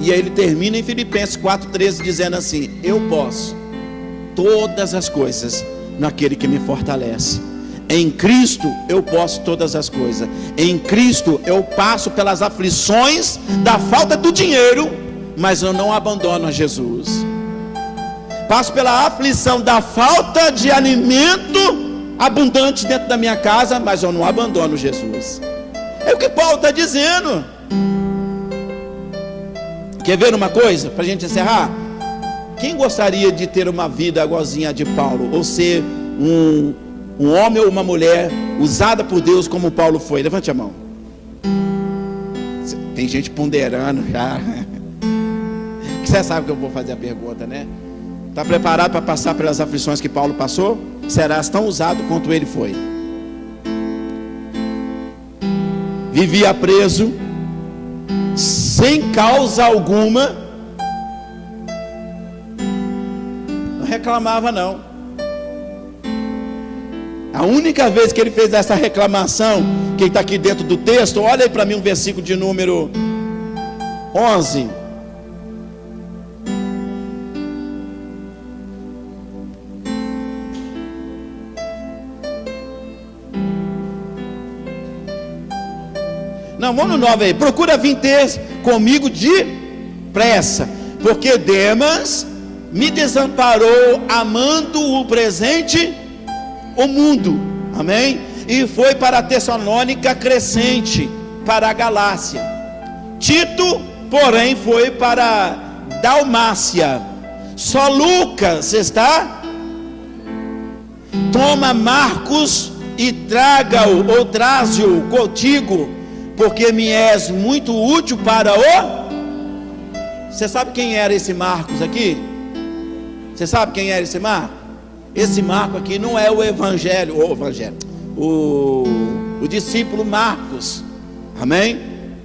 E aí ele termina em Filipenses 4,13 dizendo assim: eu posso todas as coisas naquele que me fortalece. Em Cristo eu posso todas as coisas. Em Cristo eu passo pelas aflições da falta do dinheiro, mas eu não abandono a Jesus. Passo pela aflição da falta de alimento abundante dentro da minha casa, mas eu não abandono Jesus. É o que Paulo está dizendo. Quer ver uma coisa, para a gente encerrar? Quem gostaria de ter uma vida igualzinha a de Paulo? Ou ser um homem ou uma mulher usada por Deus como Paulo foi? Levante a mão. Tem gente ponderando já. Você sabe que eu vou fazer a pergunta, né? Está preparado para passar pelas aflições que Paulo passou? Serás tão usado quanto ele foi. Vivia preso, sem causa alguma, não reclamava não. A única vez que ele fez essa reclamação, que está aqui dentro do texto, olha aí para mim um versículo de número 11. Não, vamos no 9 aí. Procura vir ter comigo depressa, porque Demas me desamparou, amando o presente, o mundo. Amém? E foi para a Tessalônica Crescente, para a Galácia. Tito, porém, foi para Dalmácia. Só Lucas está. Toma Marcos e traga-o ou traze-o contigo, porque me és muito útil para o... Você sabe quem era esse Marcos aqui? Você sabe quem era esse Marcos? Esse Marcos aqui não é o o discípulo Marcos, amém?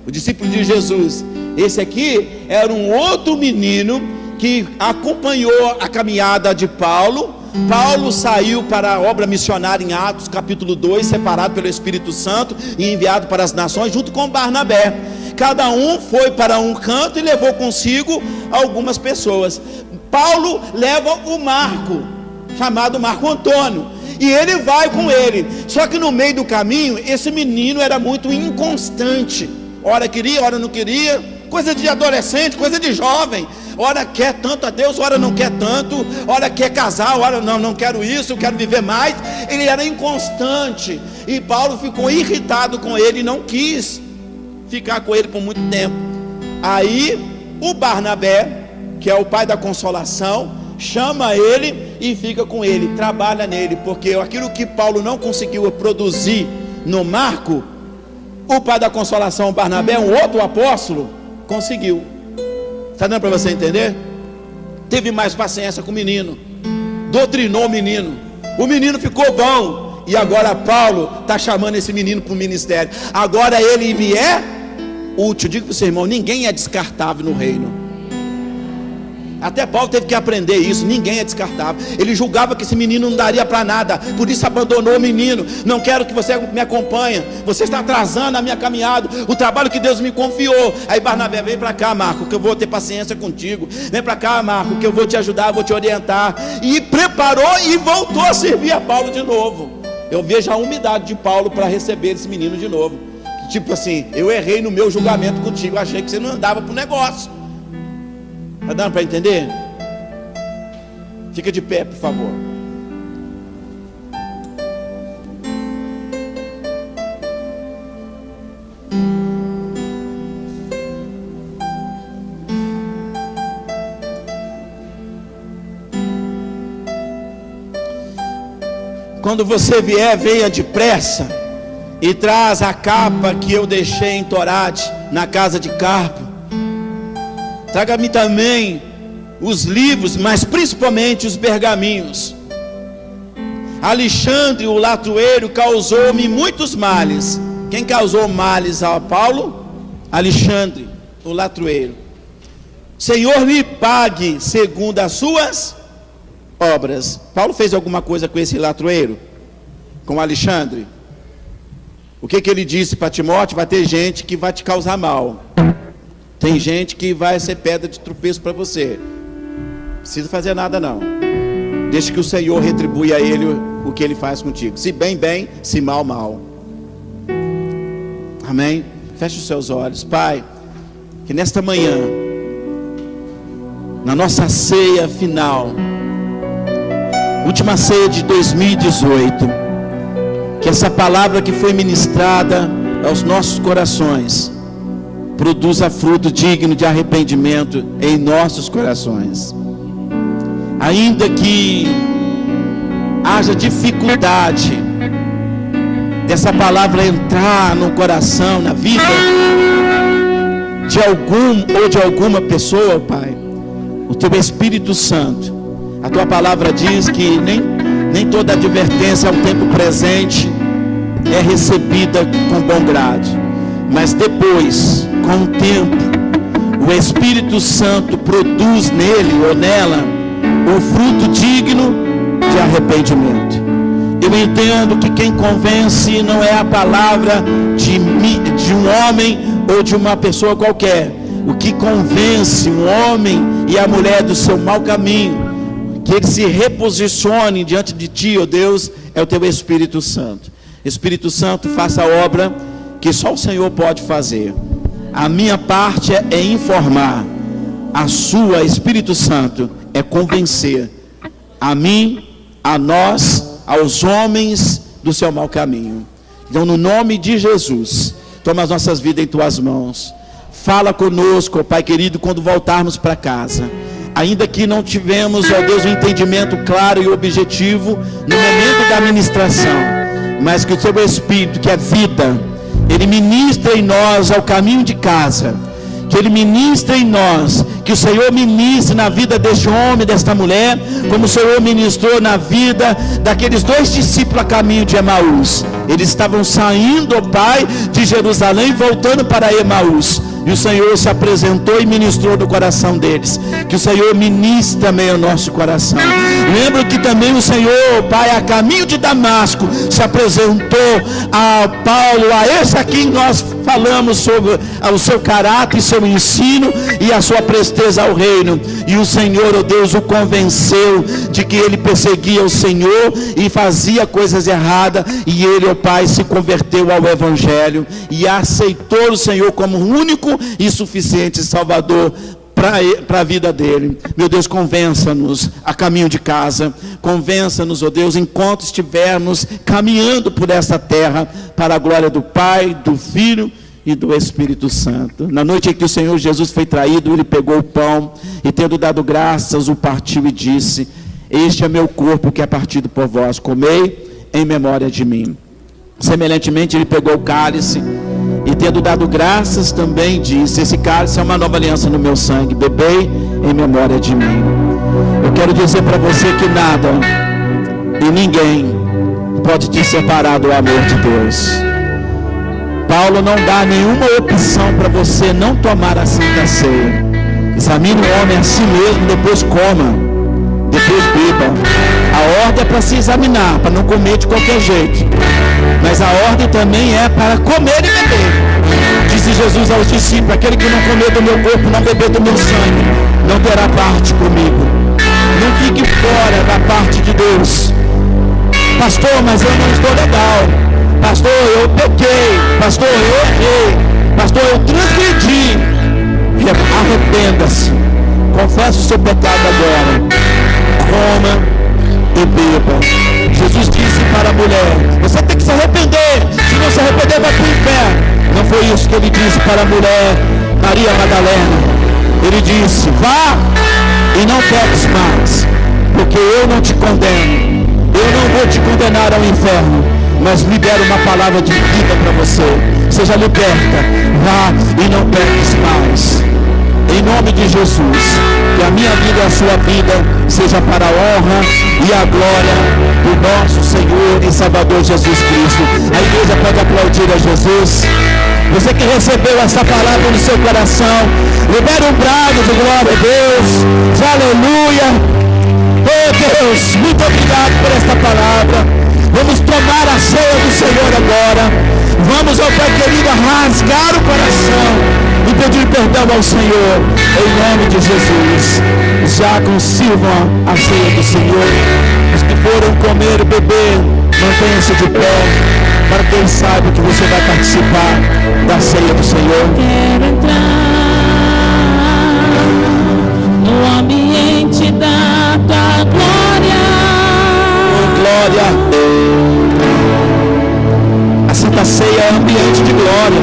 O discípulo de Jesus. Esse aqui era um outro menino que acompanhou a caminhada de Paulo. Paulo saiu para a obra missionária em Atos capítulo 2, separado pelo Espírito Santo e enviado para as nações junto com Barnabé. Cada um foi para um canto e levou consigo algumas pessoas. Paulo leva o Marco, chamado Marco Antônio, e ele vai com ele. Só que no meio do caminho, esse menino era muito inconstante. Ora queria, ora não queria. Coisa de adolescente, coisa de jovem. Ora quer tanto a Deus, ora não quer tanto. Ora quer casar, ora não quero isso, eu quero viver mais. Ele era inconstante. E Paulo ficou irritado com ele e não quis ficar com ele por muito tempo. Aí o Barnabé, que é o pai da consolação, chama ele e fica com ele, trabalha nele, porque aquilo que Paulo não conseguiu produzir no Marco, o pai da consolação, Barnabé, um outro apóstolo, conseguiu. Está dando para você entender? Teve mais paciência com o menino, doutrinou o menino ficou bom, e agora Paulo está chamando esse menino para o ministério. Agora ele me é útil. Digo para o seu irmão, ninguém é descartável no reino. Até Paulo teve que aprender isso. Ninguém é descartável. Ele julgava que esse menino não daria para nada, por isso abandonou o menino. Não quero que você me acompanhe, você está atrasando a minha caminhada, o trabalho que Deus me confiou. Aí Barnabé, vem para cá, Marco, que eu vou ter paciência contigo. Vem para cá, Marco, que eu vou te ajudar, vou te orientar. E preparou e voltou a servir a Paulo de novo. Eu vejo a humildade de Paulo para receber esse menino de novo. Tipo assim, eu errei no meu julgamento contigo, achei que você não andava para o negócio. Está dando para entender? Fica de pé, por favor. Quando você vier, venha depressa e traz a capa que eu deixei em Torade, na casa de Carpo. Traga-me também os livros, mas principalmente os pergaminhos. Alexandre, o latoeiro, causou-me muitos males. Quem causou males a Paulo? Alexandre, o latoeiro. Senhor, me pague segundo as suas obras. Paulo fez alguma coisa com esse latoeiro? Com Alexandre? O que ele disse para Timóteo? Vai ter gente que vai te causar mal. Tem gente que vai ser pedra de tropeço para você. Não precisa fazer nada não. Deixa que o Senhor retribui a ele o que ele faz contigo. Se bem, bem, se mal, mal. Amém? Feche os seus olhos. Pai, que nesta manhã, na nossa ceia final, última ceia de 2018, que essa palavra que foi ministrada aos nossos corações produza fruto digno de arrependimento em nossos corações. Ainda que haja dificuldade dessa palavra entrar no coração, na vida de algum ou de alguma pessoa, Pai, o Teu Espírito Santo, a Tua palavra diz que nem toda advertência ao tempo presente é recebida com bom grado. Mas depois, com o tempo, o Espírito Santo produz nele ou nela o fruto digno de arrependimento. Eu entendo que quem convence não é a palavra de um homem ou de uma pessoa qualquer. O que convence um homem e a mulher do seu mau caminho, que ele se reposicione diante de Ti, ó Deus, é o Teu Espírito Santo. Espírito Santo, faça a obra que só o Senhor pode fazer. A minha parte é informar. A sua, Espírito Santo, é convencer a mim, a nós, aos homens do seu mau caminho. Então, no nome de Jesus, toma as nossas vidas em Tuas mãos. Fala conosco, Pai querido, quando voltarmos para casa. Ainda que não tivemos, ó Deus, um entendimento claro e objetivo no momento da ministração, mas que o Seu Espírito, que é vida, Ele ministra em nós ao caminho de casa, que Ele ministra em nós, que o Senhor ministre na vida deste homem, desta mulher, como o Senhor ministrou na vida daqueles 2 discípulos a caminho de Emaús. Eles estavam saindo, ó Pai, de Jerusalém, voltando para Emaús, e o Senhor se apresentou e ministrou no coração deles. Que o Senhor ministre também o nosso coração. Lembro que também o Senhor, Pai, a caminho de Damasco, se apresentou a Paulo, a esse aqui nós falamos sobre o seu caráter e seu ensino e a sua presteza ao reino. E o Senhor, ó Deus, o convenceu de que ele perseguia o Senhor e fazia coisas erradas. E ele, ó Pai, se converteu ao Evangelho e aceitou o Senhor como único e suficiente Salvador para a vida dele. Meu Deus, convença-nos a caminho de casa, convença-nos, ó Deus, enquanto estivermos caminhando por essa terra, para a glória do Pai, do Filho e do Espírito Santo. Na noite em que o Senhor Jesus foi traído, ele pegou o pão e, tendo dado graças, o partiu e disse: este é meu corpo que é partido por vós, comei em memória de mim. Semelhantemente, ele pegou o cálice e, tendo dado graças, também disse: esse cálice é uma nova aliança no meu sangue, bebei em memória de mim. Eu quero dizer para você que nada e ninguém pode te separar do amor de Deus. Paulo não dá nenhuma opção para você não tomar a Santa Ceia. Examine o homem a si mesmo, depois coma, depois beba. A ordem é para se examinar, para não comer de qualquer jeito, mas a ordem também é para comer e beber. Disse Jesus aos discípulos: aquele que não comer do meu corpo, não beber do meu sangue, não terá parte comigo. Não fique fora da parte de Deus. Pastor, mas eu não estou legal. Pastor, eu pequei. Pastor, eu errei. Pastor, eu transgredi. Arrependa-se. Confesse o seu pecado agora. Coma e beba. Jesus disse para a mulher: você tem que se arrepender. Se não se arrepender, vai para o inferno. Não foi isso que ele disse para a mulher Maria Madalena. Ele disse: vá e não peques mais, porque eu não te condeno. Eu não vou te condenar ao inferno, mas libero uma palavra de vida para você. Seja liberta. Vá e não peques mais. Em nome de Jesus, que a minha vida e a sua vida seja para a honra e a glória do nosso Senhor e Salvador Jesus Cristo. A igreja pode aplaudir a Jesus. Você que recebeu essa palavra no seu coração, libere um brado de glória a Deus. Aleluia. Oh Deus, muito obrigado por esta palavra. Vamos tomar a ceia do Senhor agora. Vamos, ó Pai querido, rasgar o coração e pedir perdão ao Senhor, em nome de Jesus. Já sirvam a ceia do Senhor. Os que foram comer e beber, mantenham-se de pé, para que eles saibam que você vai participar da ceia do Senhor. Quero entrar no ambiente da tua glória. Oh, glória. A Santa Ceia é ambiente de glória.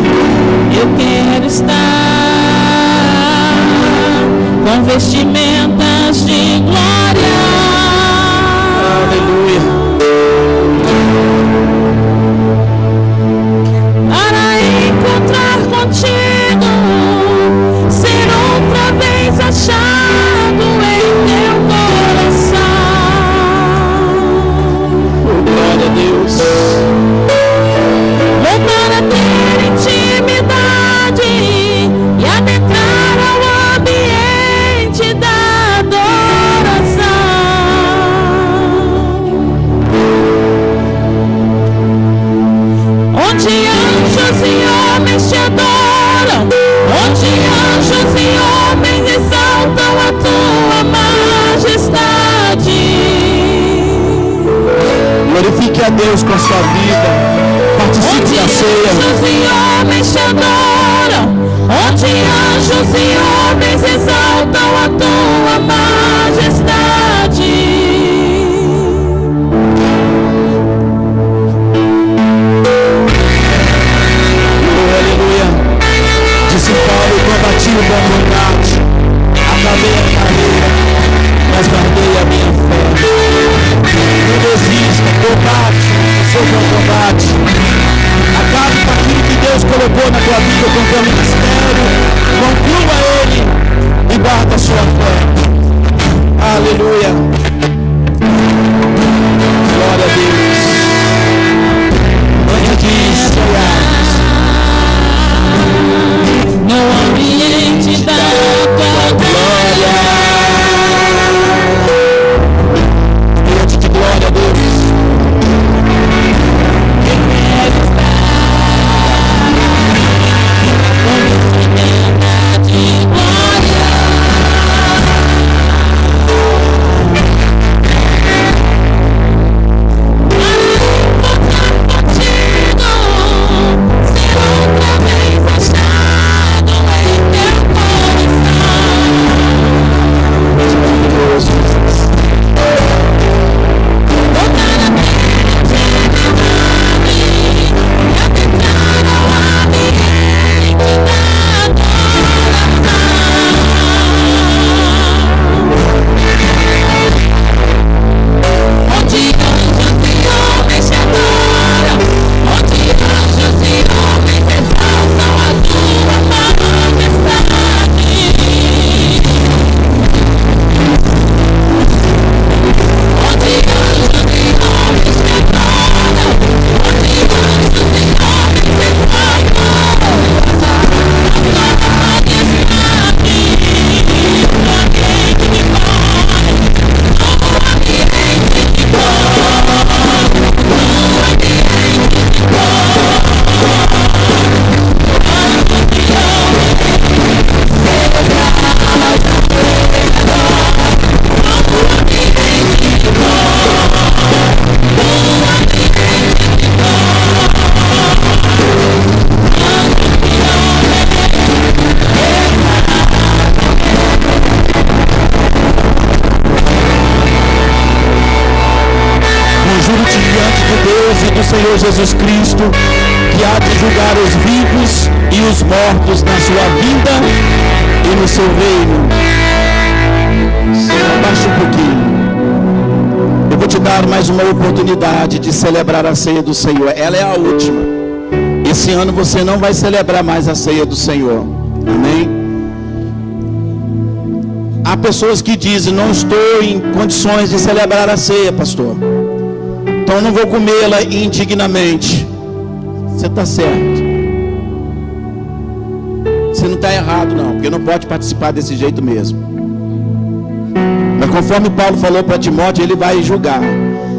Eu quero estar com vestimentas de glória. Aleluia. Para encontrar contigo, ser outra vez achado em teu coração. Oh, glória a Deus. Para ter intimidade e adentrar ao ambiente da adoração, onde anjos e homens te adoram, onde anjos e homens exaltam a tua majestade. Glorifique a Deus com a sua vida. Participe da ceia. Onde anjos e homens te adoram, onde anjos e homens exaltam a tua majestade. Oh, aleluia. Disse Paulo: combati o bom combate, acabei a carreira, mas guardei a minha fé. Não desista, combate o seu bom combate. na tua vida, com o teu ministério. Conclua ele e guarda a sua fé. Aleluia. Glória a Deus. Antes de cearmos no ambiente da tua glória. Ambiente de glória a Deus. Eu quero estar de glória. Senhor Jesus Cristo, que há de julgar os vivos e os mortos na sua vinda e no seu reino. Abaixa um pouquinho. Eu vou te dar mais uma oportunidade de celebrar a ceia do Senhor. Ela é a última. Esse ano você não vai celebrar mais a ceia do Senhor. Amém? Há pessoas que dizem: não estou em condições de celebrar a ceia, pastor, então não vou comê-la indignamente. Você está certo. Você não está errado não, porque não pode participar desse jeito mesmo. Mas conforme Paulo falou para Timóteo, ele vai julgar.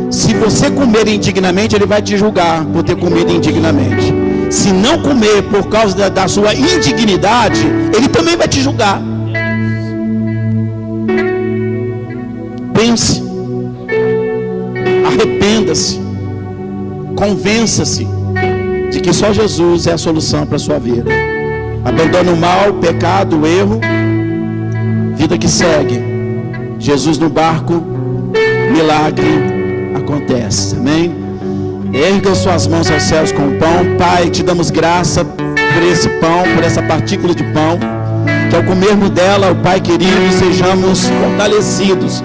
Se você comer indignamente, ele vai te julgar por ter comido indignamente. Se não comer por causa da sua indignidade, ele também vai te julgar. Pense. Arrependa-se, convença-se de que só Jesus é a solução para a sua vida. Abandone o mal, o pecado, o erro, vida que segue. Jesus no barco, milagre acontece. Amém? Erga suas mãos aos céus com o pão. Pai, te damos graça por esse pão, por essa partícula de pão, que ao comermos dela, Pai querido, sejamos fortalecidos.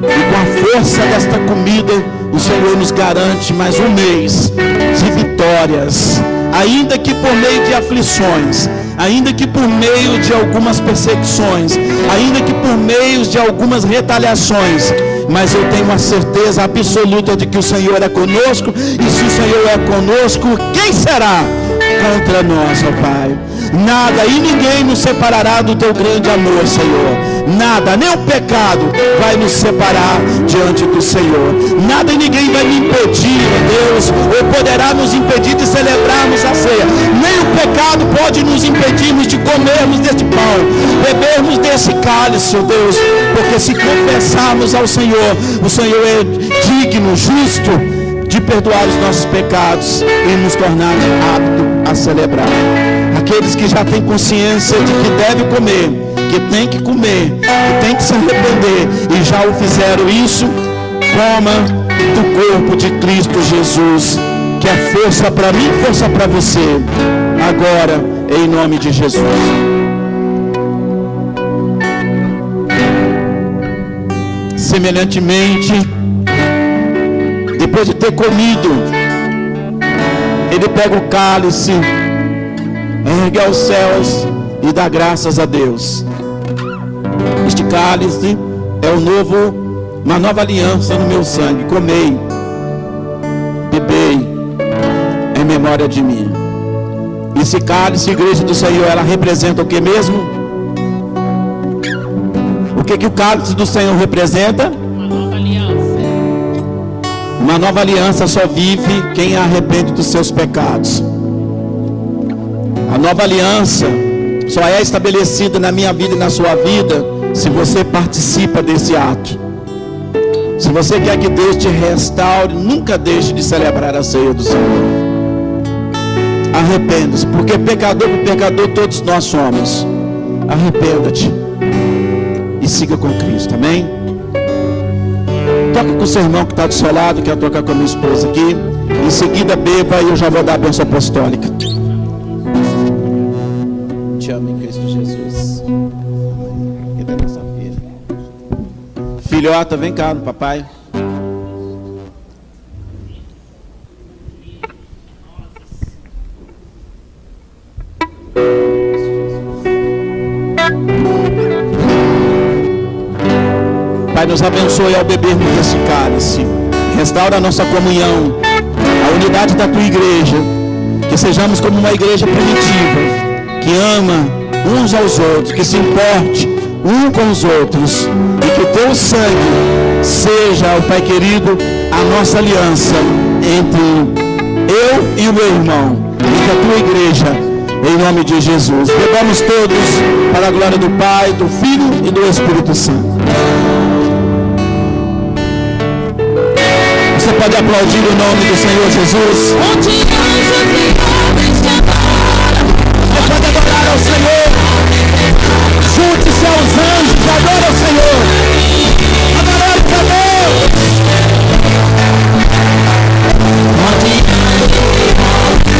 E com a força desta comida, o Senhor nos garante mais um mês de vitórias, ainda que por meio de aflições, ainda que por meio de algumas perseguições, ainda que por meio de algumas retaliações, mas eu tenho a certeza absoluta de que o Senhor é conosco, e se o Senhor é conosco, quem será contra nós, ó Pai? Nada e ninguém nos separará do teu grande amor, Senhor. Nada, nem o pecado vai nos separar diante do Senhor. Nada e ninguém vai me impedir, ó Deus, ou poderá nos impedir de celebrarmos a ceia. Nem o pecado pode nos impedirmos de comermos deste pão, bebermos desse cálice, ó Deus, porque se confessarmos ao Senhor, o Senhor é digno, justo de perdoar os nossos pecados e nos tornar apto a celebrar. Aqueles que já têm consciência de que deve comer, que tem que comer, que tem que se arrepender e já o fizeram isso, coma do corpo de Cristo Jesus, que é força para mim, força para você, agora, em nome de Jesus. Semelhantemente, depois de ter comido, ele pega o cálice ergue aos céus e dá graças a Deus. Este cálice é uma nova aliança no meu sangue. Comei, bebei, em memória de mim. Esse cálice, igreja do Senhor, ela representa o que mesmo? O que o cálice do Senhor representa? Uma nova aliança. Uma nova aliança só vive quem arrepende dos seus pecados. A nova aliança só é estabelecida na minha vida e na sua vida se você participa desse ato. Se você quer que Deus te restaure, nunca deixe de celebrar a ceia do Senhor. Arrependa-se, porque pecador por pecador todos nós somos. Arrependa-te e siga com Cristo, amém? Toca com o seu irmão que está do seu lado, quero tocar com a minha esposa aqui. Em seguida beba e eu já vou dar a bênção apostólica. Te amo em Cristo Jesus. Amém. Que nossa filha. Filhota, vem cá no papai. Pai, nos abençoe ao bebermos desse cálice. Restaura a nossa comunhão, a unidade da tua igreja. Que sejamos como uma igreja primitiva, que ama uns aos outros, que se importe um com os outros. E que o teu sangue seja, ó Pai querido, a nossa aliança entre eu e o meu irmão, entre a tua igreja, em nome de Jesus. Bebamos todos para a glória do Pai, do Filho e do Espírito Santo. Você pode aplaudir o nome do Senhor Jesus? Onde anjos e homens te adoram. Você pode adorar ao Senhor. Junte-se aos anjos, adora ao Senhor. Adoramos a Deus. Onde anjos e homens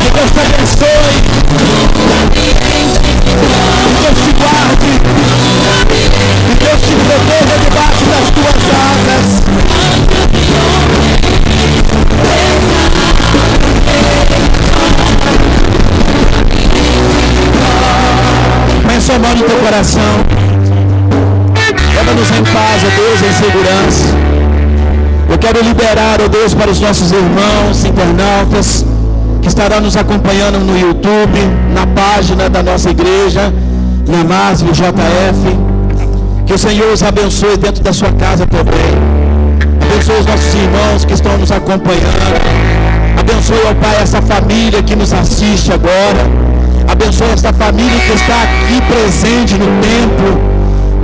Que Deus te abençoe. Que Deus te guarde. Que Deus te proteja debaixo das tuas asas. Põe sua mão no teu coração. Leva-nos em paz, ó Deus, em segurança. Eu quero liberar, ó Deus, para os nossos irmãos internautas que estarão nos acompanhando no YouTube, na página da nossa igreja, na MASV JF. Que o Senhor os abençoe dentro da sua casa também. Abençoe os nossos irmãos que estão nos acompanhando. Abençoe, ó Pai, essa família que nos assiste agora. Abençoe esta família que está aqui presente no templo.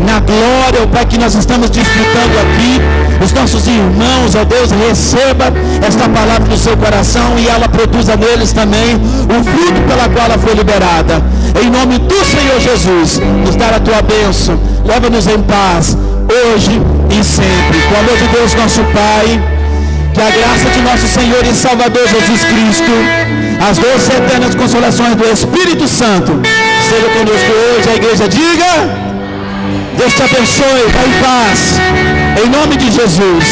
Na glória, ó Pai, que nós estamos desfrutando aqui. Os nossos irmãos, ó Deus, receba esta palavra no seu coração e ela produza neles também o fruto pela qual ela foi liberada. Em nome do Senhor Jesus, nos dá a tua bênção. Leva-nos em paz, hoje e sempre. Com o amor de Deus, nosso Pai, que a graça de nosso Senhor e Salvador Jesus Cristo, as doces e eternas consolações do Espírito Santo, seja conosco hoje. A igreja diga: Deus te abençoe, vai em paz, em nome de Jesus.